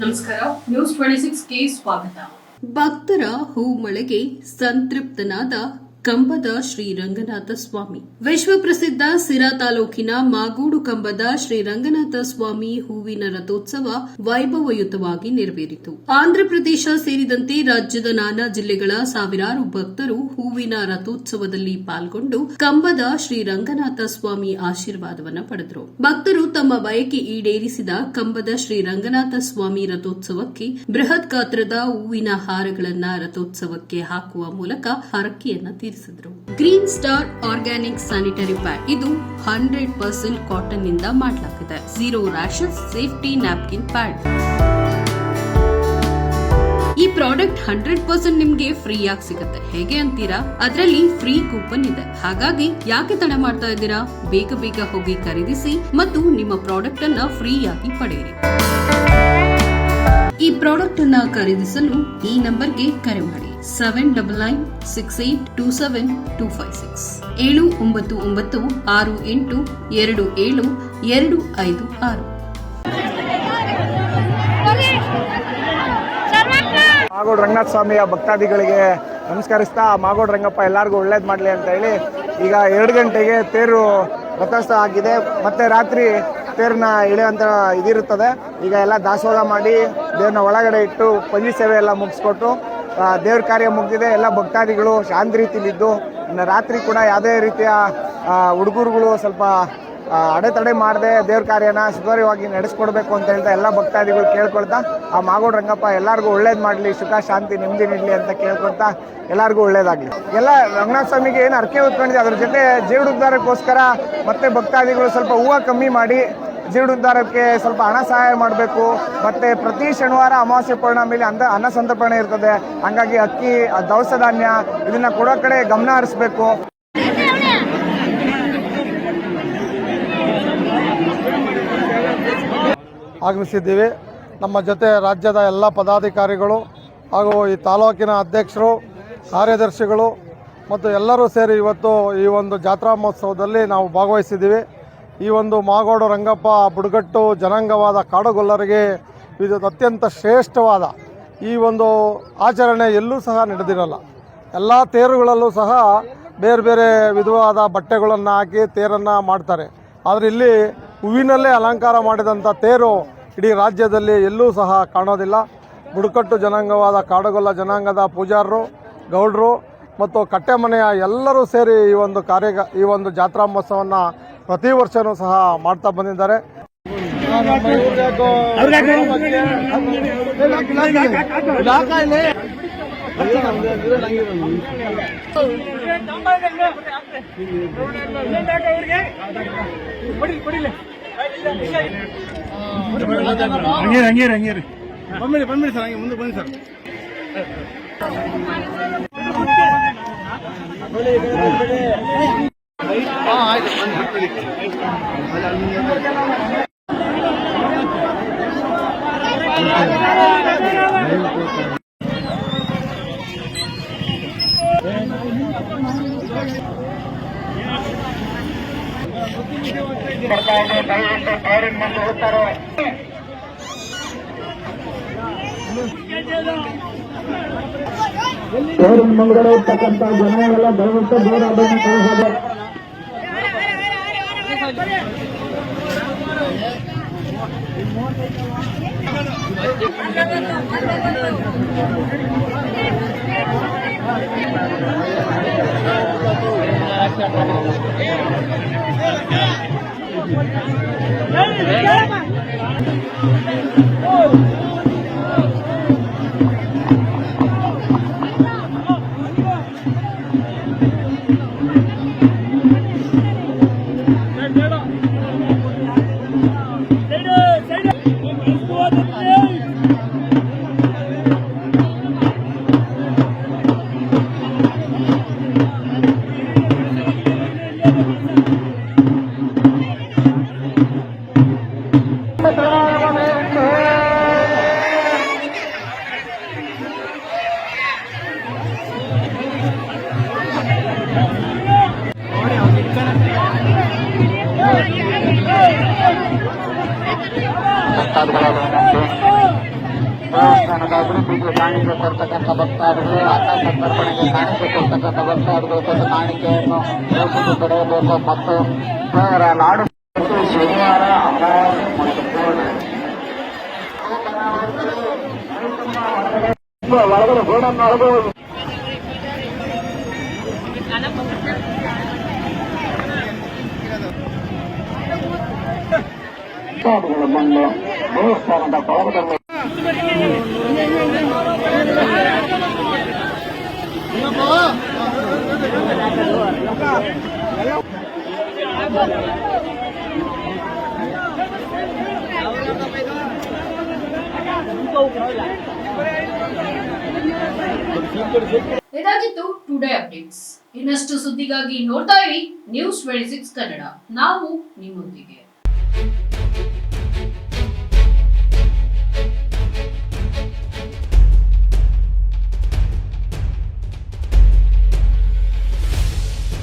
ನಮಸ್ಕಾರ, ನ್ಯೂಸ್ 26ಗೆ ಸ್ವಾಗತ. ಭಕ್ತರ ಹೂಮಳೆಗೆ ಸಂತೃಪ್ತನಾದ ಕಂಬದ ಶ್ರೀರಂಗನಾಥ ಸ್ವಾಮಿ. ವಿಶ್ವ ಪ್ರಸಿದ್ಧ ಸಿರಾ ತಾಲೂಕಿನ ಮಾಗೋಡು ಕಂಬದ ಶ್ರೀರಂಗನಾಥ ಸ್ವಾಮಿ ಹೂವಿನ ರಥೋತ್ಸವ ವೈಭವಯುತವಾಗಿ ನೆರವೇರಿತು. ಆಂಧ್ರಪ್ರದೇಶ ಸೇರಿದಂತೆ ರಾಜ್ಯದ ನಾನಾ ಜಿಲ್ಲೆಗಳ ಸಾವಿರಾರು ಭಕ್ತರು ಹೂವಿನ ರಥೋತ್ಸವದಲ್ಲಿ ಪಾಲ್ಗೊಂಡು ಕಂಬದ ಶ್ರೀರಂಗನಾಥ ಸ್ವಾಮಿ ಆಶೀರ್ವಾದವನ್ನು ಪಡೆದರು. ಭಕ್ತರು ತಮ್ಮ ಬಯಕೆ ಈಡೇರಿಸಿದ ಕಂಬದ ಶ್ರೀರಂಗನಾಥ ಸ್ವಾಮಿ ರಥೋತ್ಸವಕ್ಕೆ ಬೃಹತ್ ಗಾತ್ರದ ಹೂವಿನ ಹಾರಗಳನ್ನ ರಥೋತ್ಸವಕ್ಕೆ ಹಾಕುವ ಮೂಲಕ ಹರಕೆಯನ್ನ ತೀರಿಸಿದರು. Green star organic sanitary pad ಇದು 100% ಕಾಟನ್ ನಿಂದ ಮಾಡಲಾಗಿದೆ. 0 ರ್ಯಾಷಸ್ ಸೇಫ್ಟಿ ನ್ಯಾಪ್ಕಿನ್ ಪ್ಯಾಡ್. ಈ ಪ್ರಾಡಕ್ಟ್ 100% ನಿಮ್ಗೆ ಫ್ರೀ ಆಗಿ ಸಿಗುತ್ತೆ. ಹೇಗೆ ಅಂತೀರಾ? ಅದರಲ್ಲಿ ಫ್ರೀ ಕೂಪನ್ ಇದೆ. ಹಾಗಾಗಿ ಯಾಕೆ ತಡ ಮಾಡ್ತಾ ಇದ್ದೀರಾ? ಬೇಗ ಬೇಗ ಹೋಗಿ ಖರೀದಿಸಿ ಮತ್ತು ನಿಮ್ಮ ಪ್ರಾಡಕ್ಟ್ ಅನ್ನ ಫ್ರೀ ಆಗಿ ಪಡೆಯಿರಿ. ಈ ಪ್ರಾಡಕ್ಟ್ ಅನ್ನ ಖರೀದಿಸಲು ಈ ನಂಬರ್ಗೆ ಕರೆ ಮಾಡಿ 7996827256 79968272256. ಮಾಗೋಡು ರಂಗನಾಥ ಸ್ವಾಮಿಯ ಭಕ್ತಾದಿಗಳಿಗೆ ನಮಸ್ಕರಿಸ್ತಾ, ಮಾಗೋಡು ರಂಗಪ್ಪ ಎಲ್ಲರಿಗೂ ಒಳ್ಳೇದು ಮಾಡಲಿ ಅಂತ ಹೇಳಿ ಈಗ 2 ಗಂಟೆಗೆ ತೇರು ರಥೋತ್ಸವ ಆಗಿದೆ. ಮತ್ತೆ ರಾತ್ರಿ ತೇರನ್ನ ಇಳಿಯುವಂಥ ಇದಿರುತ್ತದೆ. ಈಗ ಎಲ್ಲ ದಾಸೋಹ ಮಾಡಿ ದೇವ್ರನ್ನ ಒಳಗಡೆ ಇಟ್ಟು ಪಂಜಿ ಸೇವೆ ಎಲ್ಲ ಮುಗಿಸ್ಕೊಟ್ಟು ದೇವ್ರ ಕಾರ್ಯ ಮುಗಿದಿದೆ. ಎಲ್ಲ ಭಕ್ತಾದಿಗಳು ಶಾಂತ ರೀತಿಲಿದ್ದು ಇನ್ನು ರಾತ್ರಿ ಕೂಡ ಯಾವುದೇ ರೀತಿಯ ಹುಡುಗರುಗಳು ಸ್ವಲ್ಪ ಅಡೆತಡೆ ಮಾಡದೆ ದೇವ್ರ ಕಾರ್ಯನ ಸುಗಮವಾಗಿ ನಡೆಸ್ಕೊಡ್ಬೇಕು ಅಂತ ಹೇಳ್ತಾ ಎಲ್ಲ ಭಕ್ತಾದಿಗಳು ಕೇಳ್ಕೊಳ್ತಾ ಆ ಮಾಗೋಡು ರಂಗಪ್ಪ ಎಲ್ಲರಿಗೂ ಒಳ್ಳೇದು ಮಾಡಲಿ, ಸುಖ ಶಾಂತಿ ನೆಮ್ಮದಿ ನೀಡಲಿ ಅಂತ ಕೇಳ್ಕೊಳ್ತಾ ಎಲ್ಲರಿಗೂ ಒಳ್ಳೇದಾಗಲಿ. ಎಲ್ಲ ರಂಗನಾಥ ಸ್ವಾಮಿಗೆ ಏನು ಅರ್ಕೆ ಹೊತ್ಕೊಂಡಿದೆ, ಅದ್ರ ಜೊತೆ ಜೀವನೋದ್ಧಾರಕ್ಕೋಸ್ಕರ ಮತ್ತೆ ಭಕ್ತಾದಿಗಳು ಸ್ವಲ್ಪ ಹೂವು ಕಮ್ಮಿ ಮಾಡಿ ಜೀವನೋದ್ಧಾರಕ್ಕೆ ಸ್ವಲ್ಪ ಹಣ ಸಹಾಯ ಮಾಡಬೇಕು. ಮತ್ತು ಪ್ರತಿ ಶನಿವಾರ ಅಮಾವಾಸ್ಯೆ ಪೌರ್ಣಮಿಲಿ ಅನ್ನ ಸಂತರ್ಪಣೆ ಇರ್ತದೆ. ಹಾಗಾಗಿ ಅಕ್ಕಿ, ದವಸ ಧಾನ್ಯ ಇದನ್ನು ಕೊಡೋ ಕಡೆ ಗಮನ ಹರಿಸಬೇಕು. ಆಗಮಿಸಿದ್ದೀವಿ. ನಮ್ಮ ಜೊತೆ ರಾಜ್ಯದ ಎಲ್ಲ ಪದಾಧಿಕಾರಿಗಳು ಹಾಗೂ ಈ ತಾಲೂಕಿನ ಅಧ್ಯಕ್ಷರು, ಕಾರ್ಯದರ್ಶಿಗಳು ಮತ್ತು ಎಲ್ಲರೂ ಸೇರಿ ಇವತ್ತು ಈ ಒಂದು ಜಾತ್ರಾ ಮಹೋತ್ಸವದಲ್ಲಿ ನಾವು ಭಾಗವಹಿಸಿದ್ದೀವಿ. ಈ ಒಂದು ಮಾಗೋಡು ರಂಗಪ್ಪ ಬುಡಕಟ್ಟು ಜನಾಂಗವಾದ ಕಾಡುಗೊಲ್ಲರಿಗೆ ಇದು ಅತ್ಯಂತ ಶ್ರೇಷ್ಠವಾದ ಈ ಒಂದು ಆಚರಣೆ ಎಲ್ಲೂ ಸಹ ನಡೆದಿರಲ್ಲ. ಎಲ್ಲ ತೇರುಗಳಲ್ಲೂ ಸಹ ಬೇರೆ ಬೇರೆ ವಿಧವಾದ ಬಟ್ಟೆಗಳನ್ನು ಹಾಕಿ ತೇರನ್ನು ಮಾಡ್ತಾರೆ. ಆದರೆ ಇಲ್ಲಿ ಹೂವಿನಲ್ಲೇ ಅಲಂಕಾರ ಮಾಡಿದಂಥ ತೇರು ಇಡೀ ರಾಜ್ಯದಲ್ಲಿ ಎಲ್ಲೂ ಸಹ ಕಾಣೋದಿಲ್ಲ. ಬುಡಕಟ್ಟು ಜನಾಂಗವಾದ ಕಾಡುಗೊಲ್ಲ ಜನಾಂಗದ ಪೂಜಾರರು, ಗೌಡರು ಮತ್ತು ಕಟ್ಟೆಮನೆಯ ಎಲ್ಲರೂ ಸೇರಿ ಈ ಒಂದು ಜಾತ್ರಾ ಮಹೋತ್ಸವವನ್ನು ಪ್ರತಿ ವರ್ಷವೂ ಸಹ ಮಾಡ್ತಾ ಬಂದಿದ್ದಾರೆ. ಬಂದ್ಬಿಡಿ ಸರ್, ಹಂಗೆ ಮುಂದೆ ಬನ್ನಿ ಸರ್. ಮಂಗಳೂರು ಇರ್ತಕ್ಕಂಥ ಜನಗಳೆಲ್ಲ ದಯವಿಟ್ಟು ದೂರ ಅದನ್ನು ಕಳಿಸೋದು. ದೇವಸ್ಥಾನದ ಅಭಿವೃದ್ಧಿಗೆ ಕಾಣಿಕೆ ಕೊಡ್ತಕ್ಕಂಥ ಭಕ್ತಾದಿಗಳು, ಅನ್ನ ಸಂತರ್ಪಣೆಗೆ ಕಾಣಿಕೆ ಕೊಡ್ತಕ್ಕಂಥ ಭಕ್ತಾದಿಗಳು ತಮ್ಮ ಕಾಣಿಕೆಯನ್ನು ಯೋಚಿಸಿ ಪಡೆಯಬೇಕು ಮತ್ತು ದೇವರ ನಾಡು ಶನಿವಾರ ಅಮಾವಾಸ್ಯೆ ಮತ್ತು ಪೂರ್ಣಿಮೆ ಒಳಗಡೆ ಗೋಡನ್ನು ಹೊರಬಹುದು. ಬಂದು ದೇವಸ್ಥಾನದ ಕೊಳಗದಲ್ಲಿ ಇದಾಗಿತ್ತು ಟುಡೇ ಅಪ್ಡೇಟ್ಸ್. ಇನ್ನಷ್ಟು ಸುದ್ದಿಗಾಗಿ ನೋಡ್ತಾ ಇರಿ ನ್ಯೂಸ್ 26 ಕನ್ನಡ. ನಾವು ನಿಮ್ಮೊಂದಿಗೆ.